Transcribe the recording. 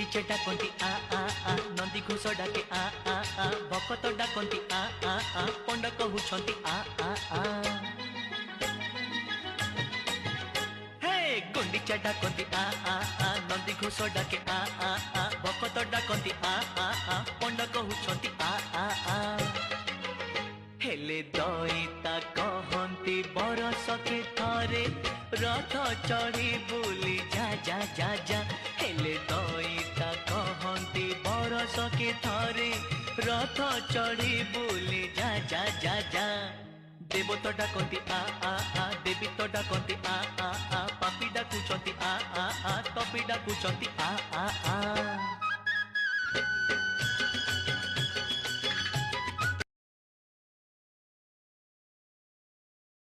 गुंडीचे डाकती नंदी घोष डाके भकत डाकती पंड कहउछंती हे गुंडीचा डाकती नंदी घोष डाके भकत डाकती पंड कहउछंती हेले दईता कहती बरस के थरे रथ चढ़ी बुली जा जा जा जा हेले दईता कहती बरस के थरे रथ चढ़ी बुली जा जा जा जा देव तो डाकती देवी तो डाकती पापी डाकुचंती तपी डाकुचंती